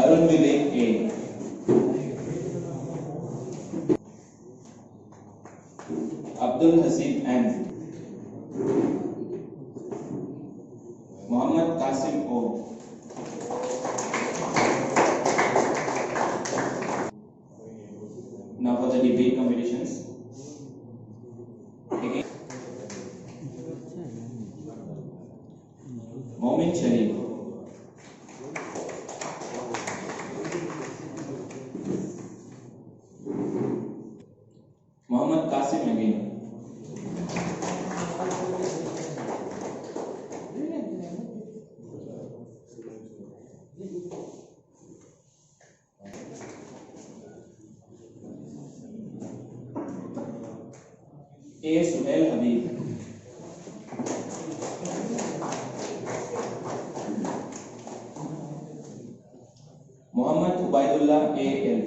Arun Vivek A. Abdul Hasib N. Muhammad Qasim O. Now for the debate competitions. Again, Momin Sharif. Muhammad Qasim again. A. Suhail Habib. Muhammad Ubaidullah A.L.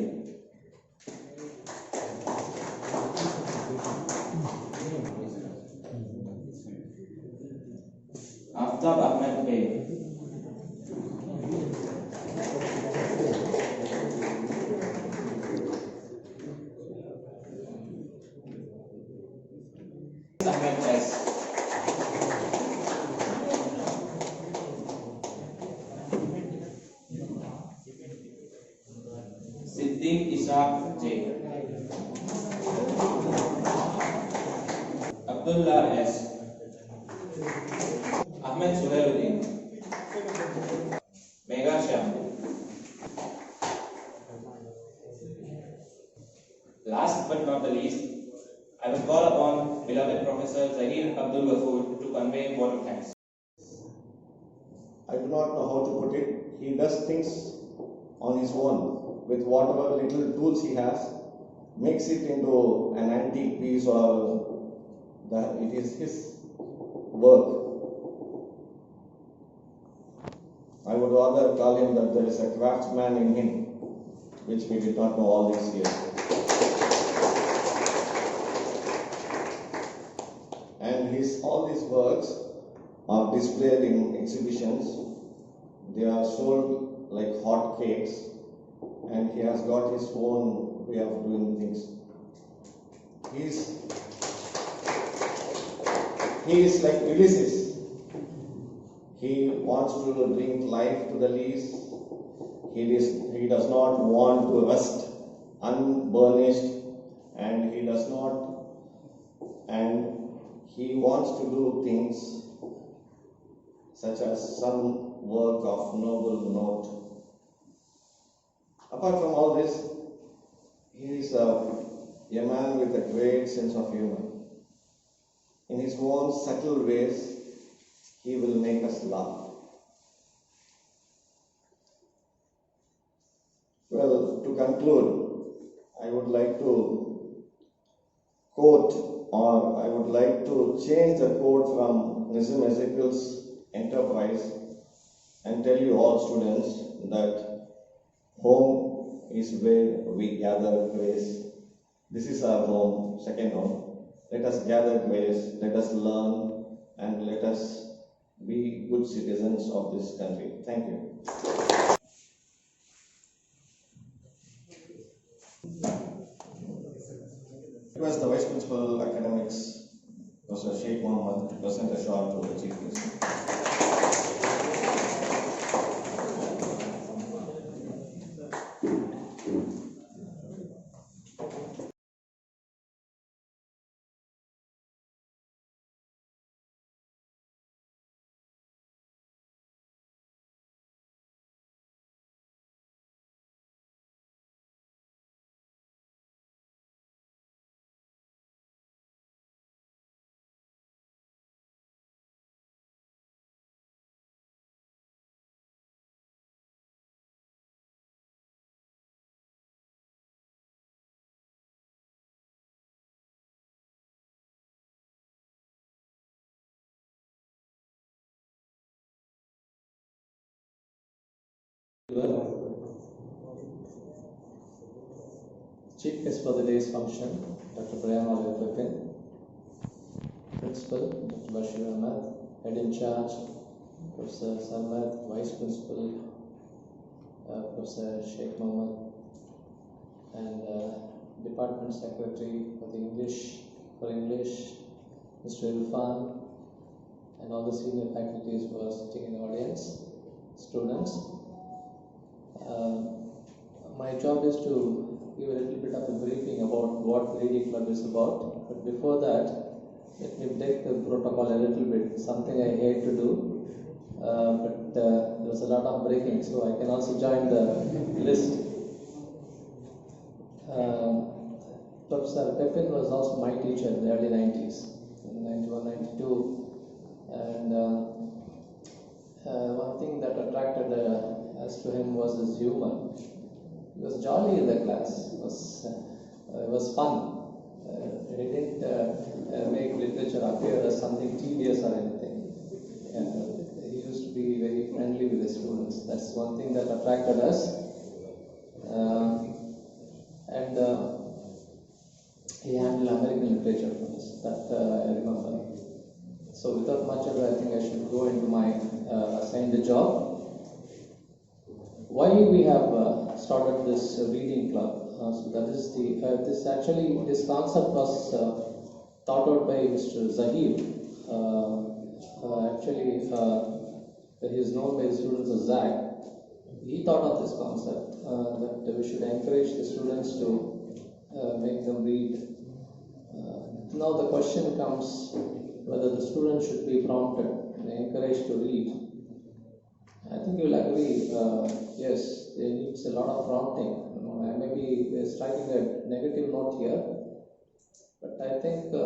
Aftab Ahmed A. Ahmed S. Siddiq Ishaq J. Abdullah S. Ahmed Suhailuddin. Megha Shah. Last but not the least, I will call upon beloved Professor Zahir Abdul Ghafoor to convey a word of thanks. I do not know how to put it. He does things on his own with whatever little tools he has, makes it into an antique piece or it is his work. I would rather call him that there is a craftsman in him, which we did not know all these years. And all these works are displayed in exhibitions. They are sold like hot cakes, and he has got his own way of doing things. He is like Ulysses. He wants to bring life to the leaves. He does not want to rest unburnished, and he wants to do things such as some work of noble note. Apart from all this, he is a man with a great sense of humor. In his own subtle ways, he will make us laugh. Well, to conclude, I would like to quote, or I would like to change the quote from Nizam Ezekiel's Enterprise and tell you all students that home is where we gather grace. This is our home, second home. Let us gather grace, let us learn, and let us be good citizens of this country. Thank you. Request the Vice Principal Academics, Professor Sheikh Mohammed, to present a short to the Chief Minister. Chief guest for the day's function, Dr. Priyam Al-Yafin, Principal, Dr. Bashir Ahmed, Head in Charge, Professor Samad, Vice Principal, Professor Sheikh Mohammed, and Department Secretary for English, Mr. Irfan, and all the senior faculties who are sitting in the audience, students. My job is to give a little bit of a briefing about what Reading Club is about. But before that, let me break the protocol a little bit, something I hate to do. But there was a lot of breaking, so I can also join the list. Professor Pepin was also my teacher in the early 90s, in 91, 92. And one thing that attracted us to him was his humor. He was jolly in the class. It was fun. He didn't make literature appear as something tedious or anything. He used to be very friendly with the students. That's one thing that attracted us. And he handled American literature for us. That I remember. So without much ado, I think I should go into my assigned job. Why we have started this reading club? So that is this concept was thought out by Mr. Zahir. He is known by the students as Zach. He thought of this concept that we should encourage the students to make them read. Now the question comes whether the students should be prompted and encouraged to read. I think you will agree, yes, there needs a lot of prompting. I may be striking a negative note here, but I think the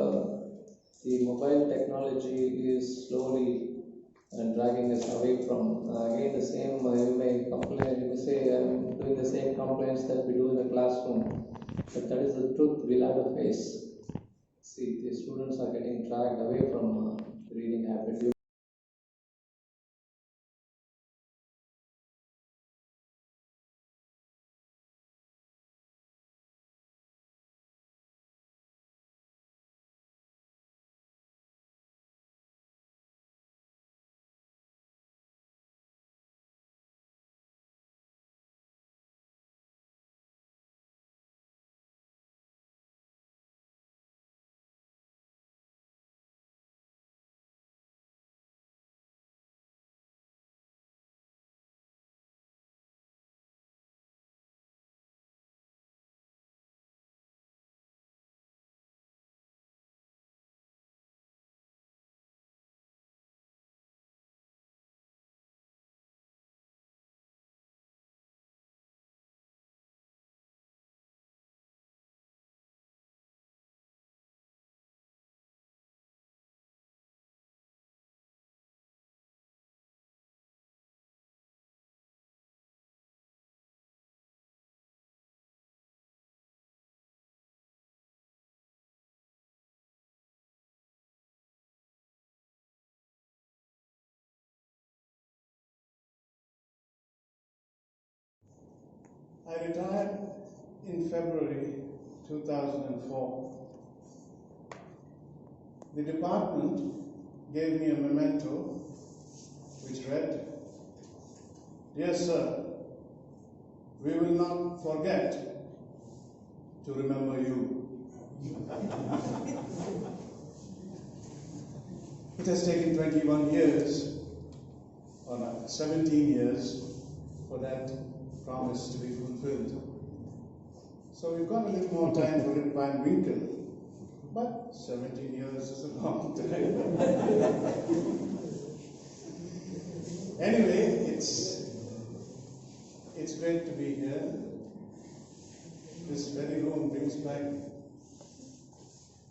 mobile technology is slowly dragging us away from, again, the same, you may say, I'm doing the same complaints that we do in the classroom, but that is the truth we'll have to face. See, the students are getting dragged away from reading habit. I retired in February 2004. The department gave me a memento which read, "Dear sir, we will not forget to remember you." It has taken 21 years, or 17 years, for that promise to be fulfilled. So we've got a little more time for Rip Van Winkle, but 17 years is a long time. Anyway, it's great to be here. This very room brings back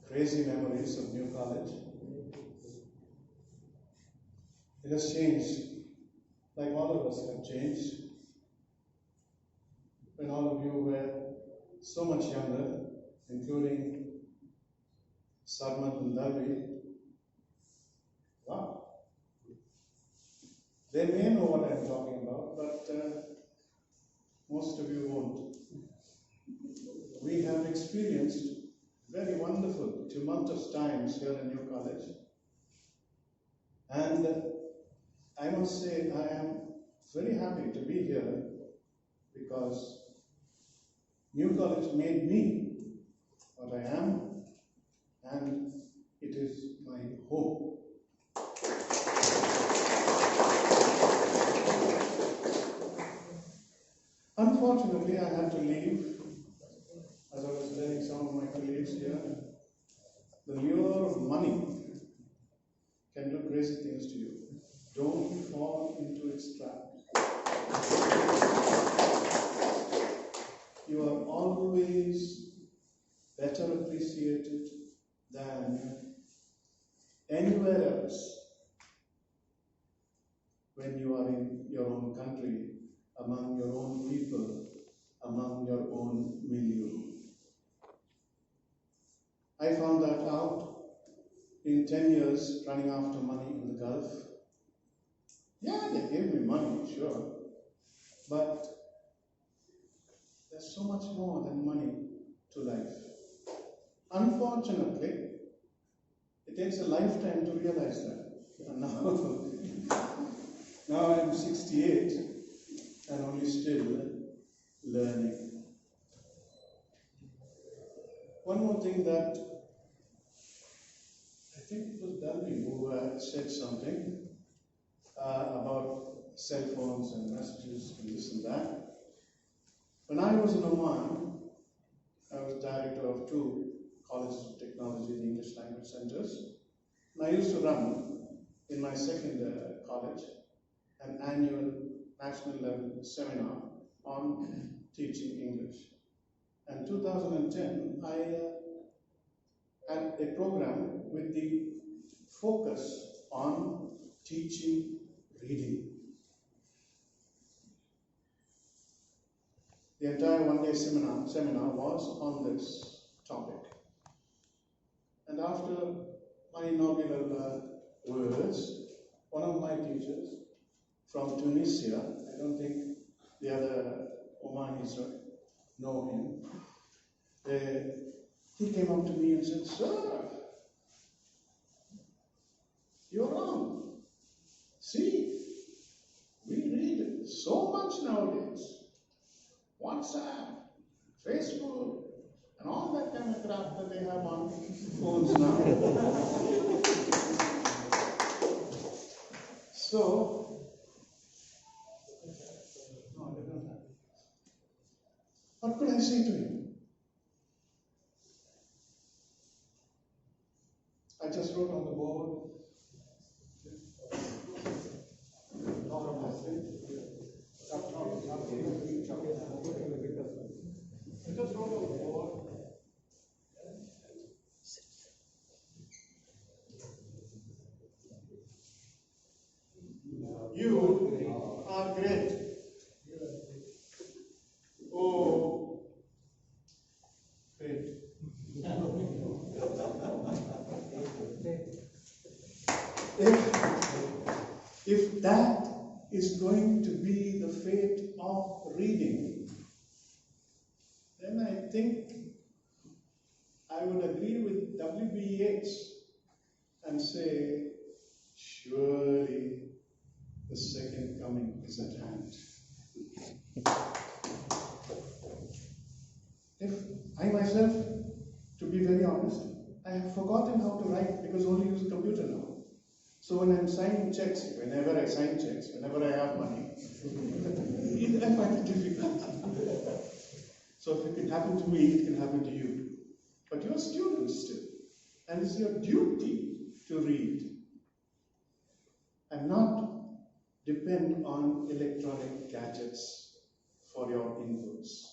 crazy memories of New College. It has changed, like all of us have changed. When all of you were so much younger, including Sarmat and Dalvi. Wow. They may know what I'm talking about, but most of you won't. We have experienced very wonderful, tumultuous times here in New College. And I must must say I am very happy to be here because New College made me what I am, and it is my hope. Unfortunately, I had to leave, as I was telling some of my colleagues here. The lure of money can do crazy things to you. Don't fall into its trap. You are always better appreciated than anywhere else when you are in your own country, among your own people, among your own milieu. I found that out in 10 years running after money in the Gulf. Yeah, they gave me money, sure, but there's so much more than money to life. Unfortunately, it takes a lifetime to realize that. And now I'm 68 and only still learning. One more thing that I think it was Dalby who said something about cell phones and messages and this and that. When I was in Oman, I was director of 2 colleges of technology in English language centers. And I used to run in my second college an annual national level seminar on teaching English. And 2010, I had a program with the focus on teaching reading. The entire one-day seminar was on this topic. And after my inaugural words, one of my teachers from Tunisia, I don't think the other Omanis know him, he came up to me and said, "Sir, you're wrong. See, we read so much nowadays. WhatsApp, Facebook, and all that kind of crap that they have on phones now." So, no, they don't have it. What could I say to him? I just wrote on the board, you are great. Oh, great. If that is going to be the fate of reading, then I think I would agree with W.B. Yeats and say, surely the second coming is at hand. If I myself, to be very honest, I have forgotten how to write because I only use a computer now. So when I'm signing checks, whenever I sign checks, whenever I have money, I find it difficult. So if it can happen to me, it can happen to you. But you're students still, and it's your duty to read and not depend on electronic gadgets for your inputs.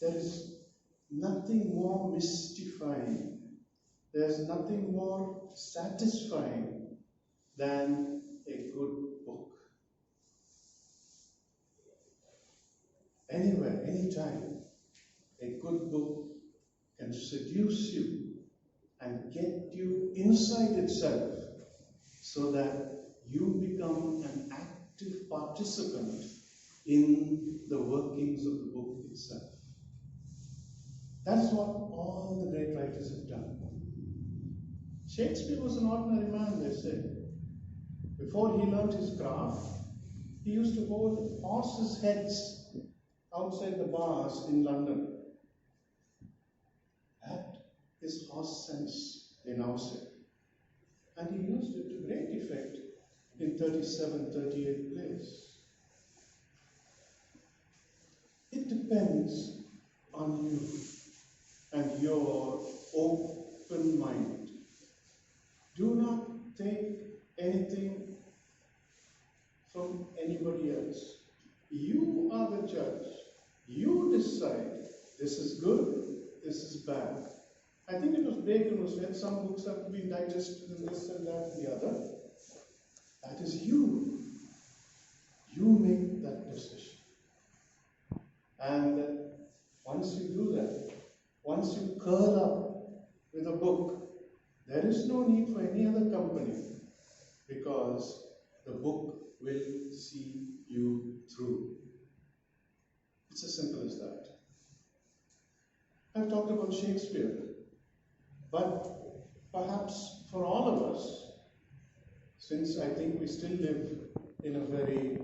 There is nothing more mystifying, there's nothing more satisfying than a good book. Anywhere, anytime, a good book can seduce you and get you inside itself so that you become an active participant in the workings of the book itself. That's what all the great writers have done. Shakespeare was an ordinary man, they say. Before he learnt his craft, he used to hold horses' heads outside the bars in London. That is horse sense, they now say. And he used it to great effect in 37, 38 plays. It depends on you and your open mind. Do not take anything from anybody else. You are the judge. You decide this is good, this is bad. I think it was Bacon who said some books have to be digested in this and that and the other. That is you. You make that decision. And once you do that, once you curl up with a book, there is no need for any other company, because the book will see you through. It's as simple as that. I've talked about Shakespeare, but perhaps for all of us, since I think we still live in a very,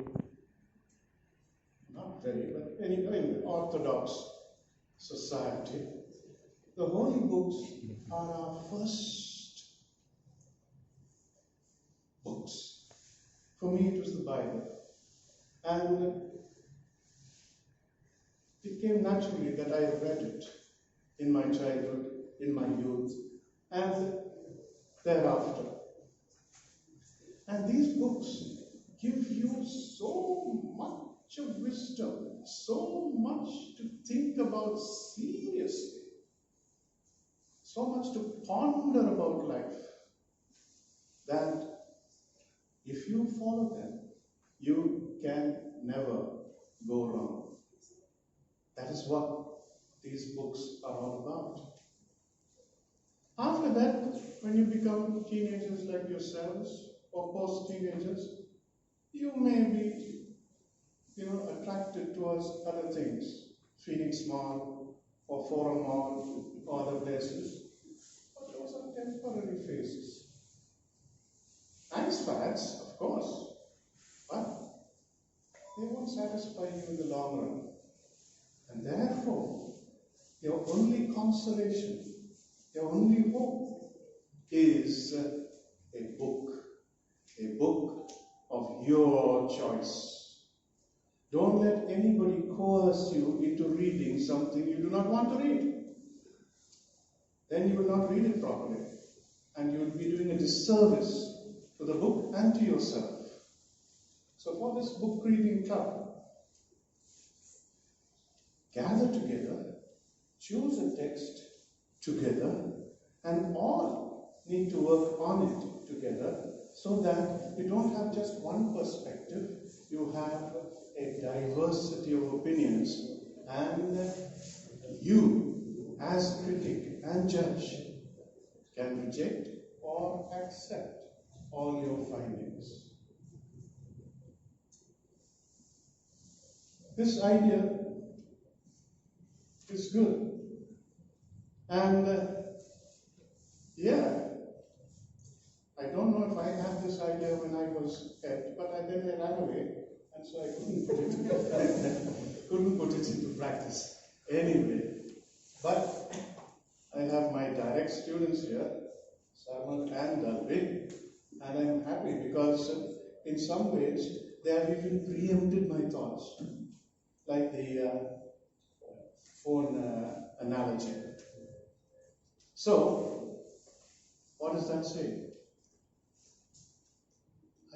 not very, but anyway, orthodox society, the holy books are our first books. For me, it was the Bible. And it came naturally that I read it in my childhood, in my youth, and thereafter. And these books give you so much of wisdom, so much to think about seriously, so much to ponder about life, that if you follow them, you can never go wrong. That is what these books are all about. After that, when you become teenagers like yourselves, or post-teenagers, you may be, attracted towards other things, Phoenix Mall, or Forum Mall, or other places. But those are temporary phases. Nice fads, of course, but they won't satisfy you in the long run. And therefore, your only consolation, your only hope is a book of your choice. Don't let anybody coerce you into reading something you do not want to read. Then you will not read it properly, and you will be doing a disservice to the book and to yourself. So for this book reading club, gather together, choose a text together, and all need to work on it together, so that you don't have just one perspective, you have a diversity of opinions, and you, as critic and judge, can reject or accept all your findings. This idea is good. And I don't know if I had this idea when I was head, but then I ran away, and so I couldn't put it into practice anyway. But I have my direct students here, Sarmal and Dalvi, and I'm happy because in some ways they have even preempted my thoughts, like the phone analogy. So, what does that say?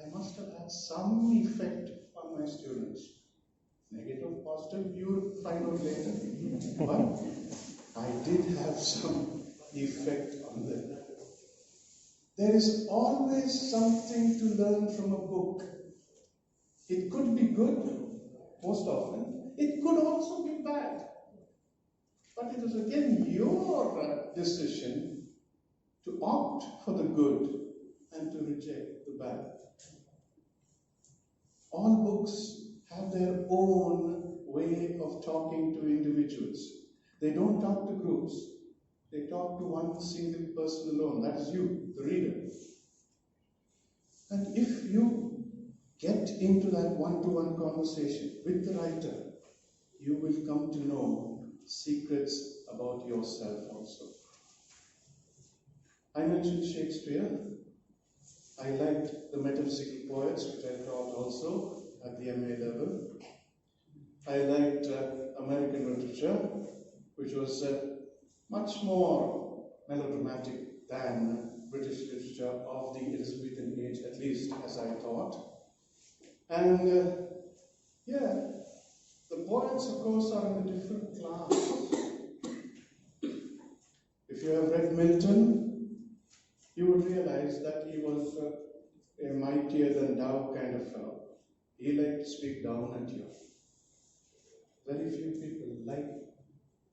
I must have had some effect on my students. Negative, positive, you will find out later. But I did have some effect on them. There is always something to learn from a book. It could be good, most often. It could also be bad. But it is again your decision to opt for the good and to reject the bad. All books have their own way of talking to individuals. They don't talk to groups. They talk to one single person alone. That is you, the reader. And if you get into that one-to-one conversation with the writer, you will come to know secrets about yourself also. I mentioned Shakespeare. I liked the metaphysical poets, which I taught also at the MA level. I liked American literature, which was much more melodramatic than British literature of the Elizabethan age, at least as I thought. And yeah, the poets, of course, are in a different class. If you have read Milton, you would realize that he was a mightier than thou kind of fellow. He liked to speak down at you. Very few people like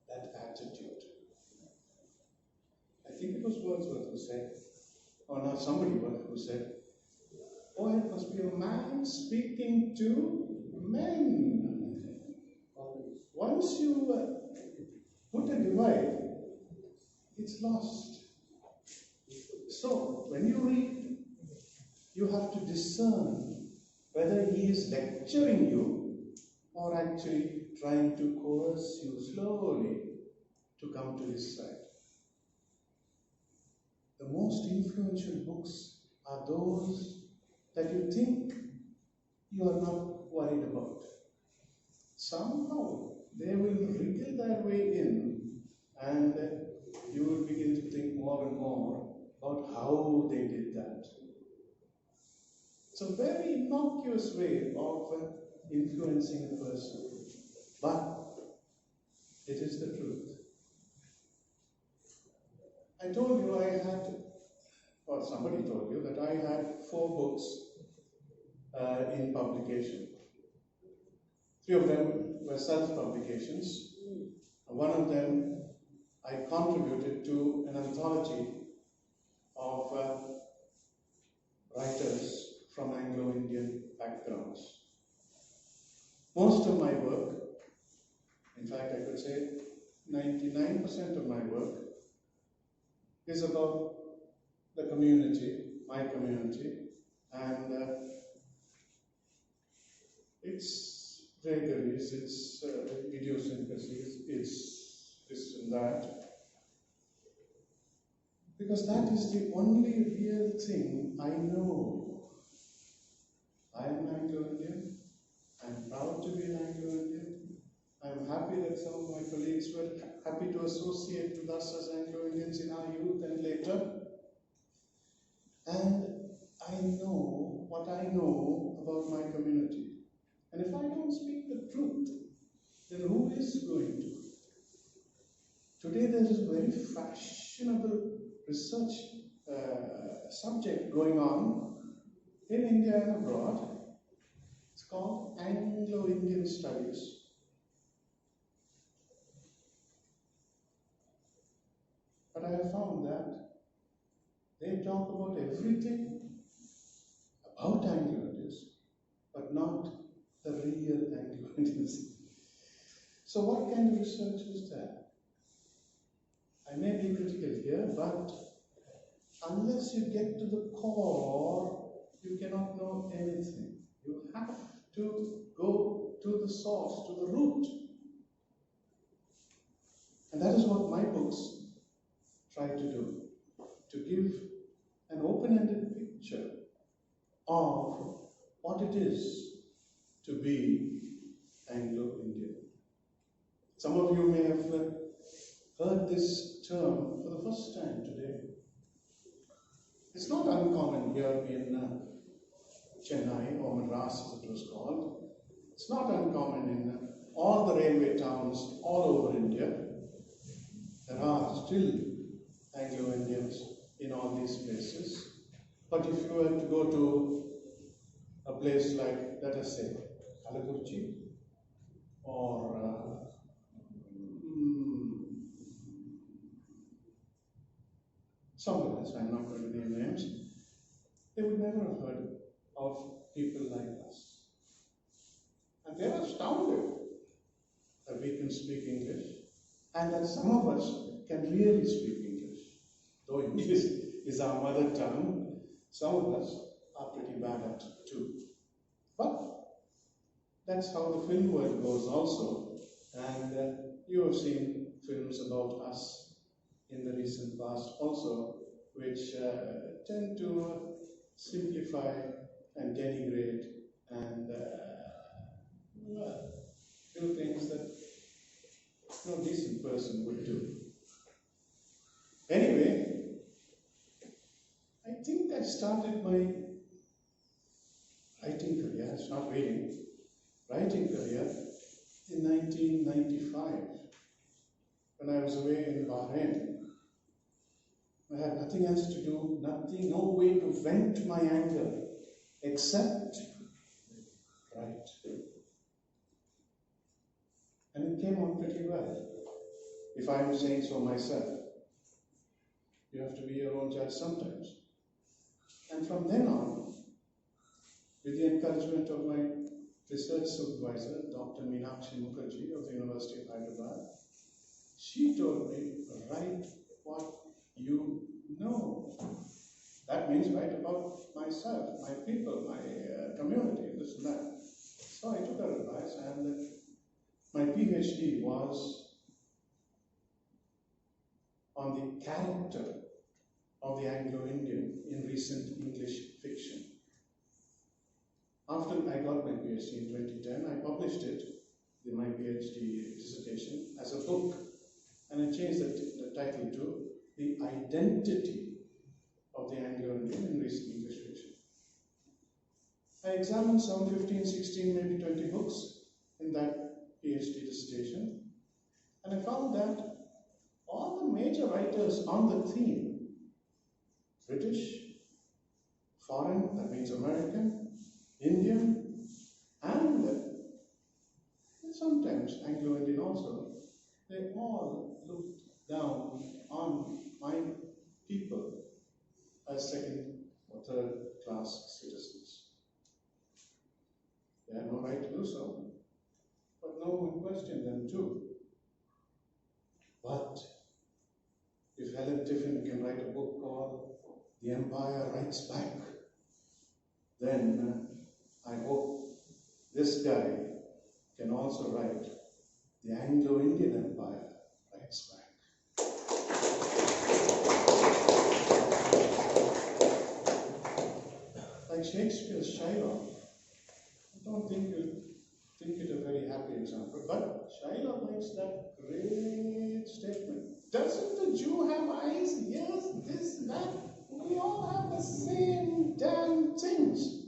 that attitude. I think it was Wordsworth who said, or not somebody who said, oh, it must be a man speaking to men. Once you put a divide, it's lost. So, when you read, you have to discern whether he is lecturing you or actually trying to coerce you slowly to come to his side. The most influential books are those that you think you are not worried about. Somehow they will wriggle their way in, and you will begin to think more and more about how they did that. It's a very innocuous way of influencing a person, but it is the truth. I told you I had, or somebody told you that I had 4 books in publication. 3 of them were self-publications. One of them I contributed to an anthology of writers from Anglo-Indian backgrounds. Most of my work, in fact I could say 99% of my work, is about the community, my community, and its vagaries, its idiosyncrasies, its this and that. Because that is the only real thing I know. I am Anglo-Indian. I am proud to be an Anglo-Indian. I am happy that some of my colleagues were happy to associate with us as Anglo-Indians in our youth and later. And I know what I know about my community. And if I don't speak the truth, then who is going to? Today there is a very fashionable research subject going on in India and abroad. It's called Anglo-Indian Studies. But I have found that they talk about everything about Anglo-Indians, but not the real Anglo-Indians. So what kind of research is that? I may be critical here, but unless you get to the core, you cannot know anything. You have to go to the source, to the root. And that is what my books try to do, to give an open-ended picture of what it is to be Anglo-Indian. Some of you may have heard this term for the first time today. It's not uncommon here in Chennai, or Madras as it was called. It's not uncommon in all the railway towns all over India. There are still Anglo-Indians in all these places. But if you were to go to a place like, let us say, Kalaburgi, or somewhere else, I'm not going to name names, they would never have heard of people like us. And they're astounded that we can speak English, and that some of us can really speak English. Though English is our mother tongue, some of us are pretty bad at too. But that's how the film world goes also. And you have seen films about us in the recent past also, which tend to simplify and denigrate and do things that no decent person would do. Anyway, I think I started my writing career, it's not reading, writing career in 1995 when I was away in Bahrain. I had nothing else to do, no way to vent my anger except write. And it came out pretty well, if I am saying so myself. You have to be your own judge sometimes. And from then on, with the encouragement of my research supervisor, Dr. Meenakshi Mukherjee of the University of Hyderabad, she told me, write what you know. That means write about myself, my people, my community, this and that. So I took her advice, and my PhD was on the character of the Anglo-Indian in recent English fiction. After I got my PhD in 2010, I published it, my PhD dissertation, as a book, and I changed the title to The Identity of the Anglo-Indian in recent English fiction. I examined some 15, 16, maybe 20 books in that PhD dissertation, and I found that all the major writers on the theme, British, foreign, that means American, Indian, and sometimes Anglo-Indian also, they all looked down on my people as second or third class citizens. They had no right to do so, but no one questioned them too. But if Helen Tiffin can write a book called The Empire Writes Back, then I hope this guy can also write The Anglo-Indian Empire Writes Back. Like Shakespeare's Shylock, I don't think you'll think it a very happy example, but Shylock makes that great statement. Doesn't the Jew have eyes, ears, this, that? We all have the same damn things.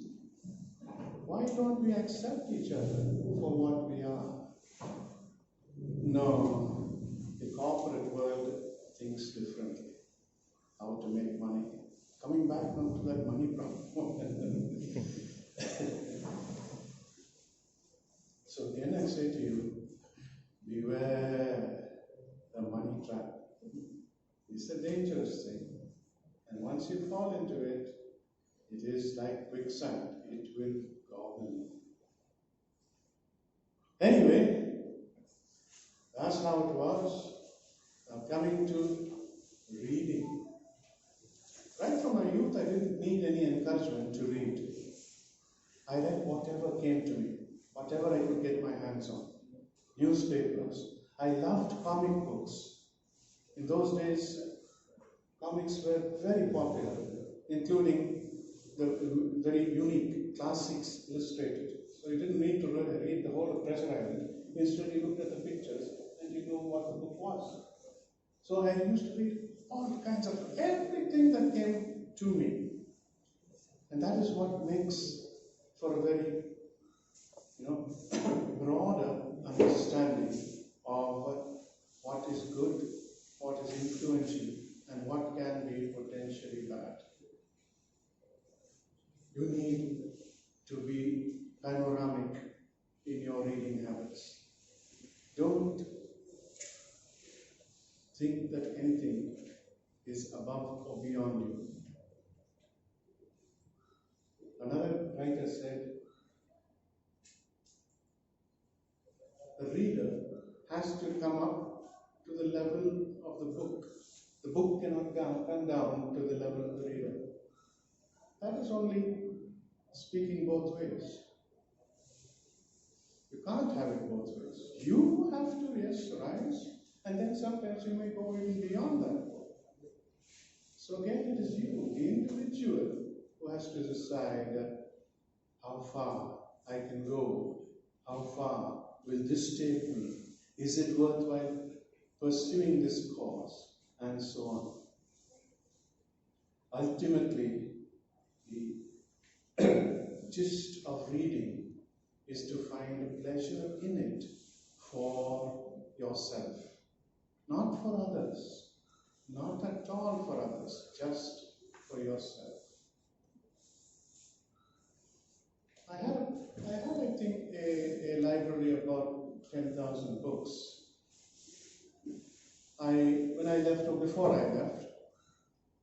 Why don't we accept each other for what we are? No, the corporate world thinks differently. How to make money. Coming back now to that money problem. So again I say to you, beware the money trap. It's a dangerous thing. And once you fall into it, it is like quicksand. It will gobble you. Anyway, that's how it was. Now coming to reading. Right from my youth, I didn't need any encouragement to read. I read whatever came to me, whatever I could get my hands on. Newspapers. I loved comic books. In those days, comics were very popular, including the very unique classics illustrated. So you didn't need to read the whole of Treasure Island. Instead, you looked at the pictures and you knew what the book was. So I used to read all kinds of everything that came to me. And that is what makes for a very, broader understanding of what is good, what is influential, and what can be potentially bad. You need to be panoramic in your reading habits. Don't think that anything is above or beyond you. Another writer said, the reader has to come up to the level of the book. The book cannot come down to the level of the reader. That is only speaking both ways. You can't have it both ways. You have to, yes, rise, and then sometimes you may go even beyond that. So again, it is you, the individual, who has to decide how far I can go, how far will this take me, is it worthwhile pursuing this cause, and so on. Ultimately, the gist of reading is to find a pleasure in it for yourself, not for others, not at all for others, just for yourself. I had, I think, a library of about 10,000 books. When I left, or before I left,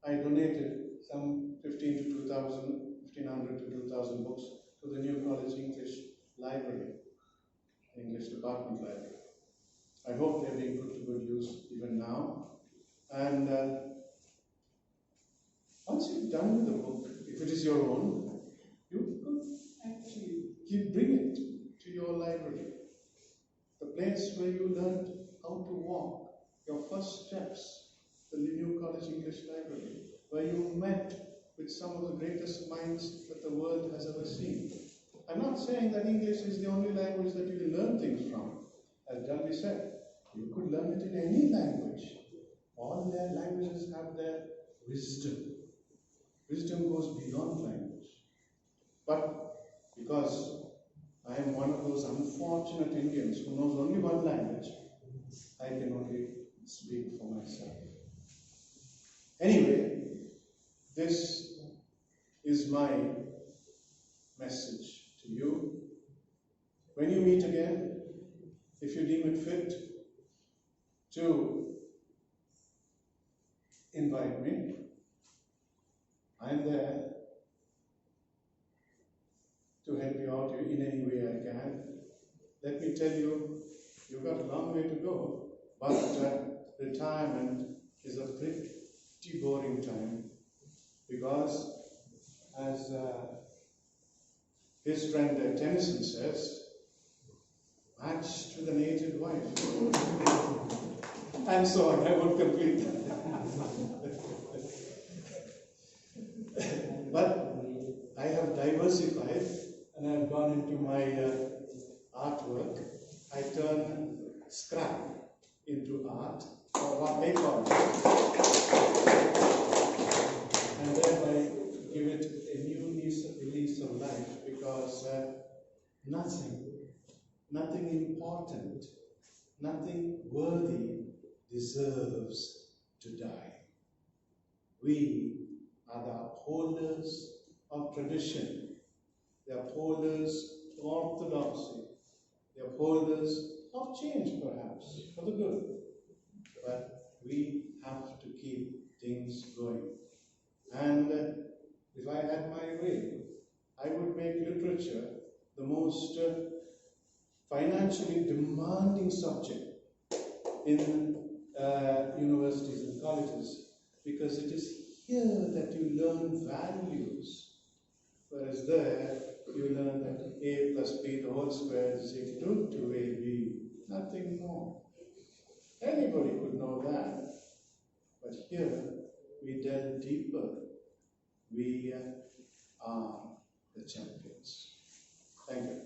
I donated some 1,500 to 2,000 books to the New College English Library, English Department Library. I hope they're being put to good use even now. And once you're done with the book, if it is your own, you could actually bring it to your library, the place where you learned how to walk, your first steps, the New College English Library, where you met with some of the greatest minds that the world has ever seen. I'm not saying that English is the only language that you can learn things from. As Dalby said, you could learn it in any language. All their languages have their wisdom. Wisdom goes beyond language. But because I am one of those unfortunate Indians who knows only one language, I can only speak for myself. Anyway, this is my message to you. When you meet again, if you deem it fit to invite me, I'm there to help you out in any way I can. Let me tell you, you've got a long way to go, but retirement is a pretty boring time, because as his friend Tennyson says, matched with an aged wife. And so on, I won't complete that. But I have diversified, and I have gone into my artwork. I turn scrap into art, or what they call it, and thereby give it a new lease of life, because nothing important, nothing worthy deserves to die. We are the upholders of tradition, the upholders of orthodoxy, the upholders of change, perhaps, for the good. But we have to keep things going. And if I had my way, I would make literature the most financially demanding subject in universities and colleges, because it is here that you learn values, whereas there you learn that a plus b the whole square is equal to 2ab, nothing more. Anybody could know that, but here we delve deeper. We are the champions. Thank you.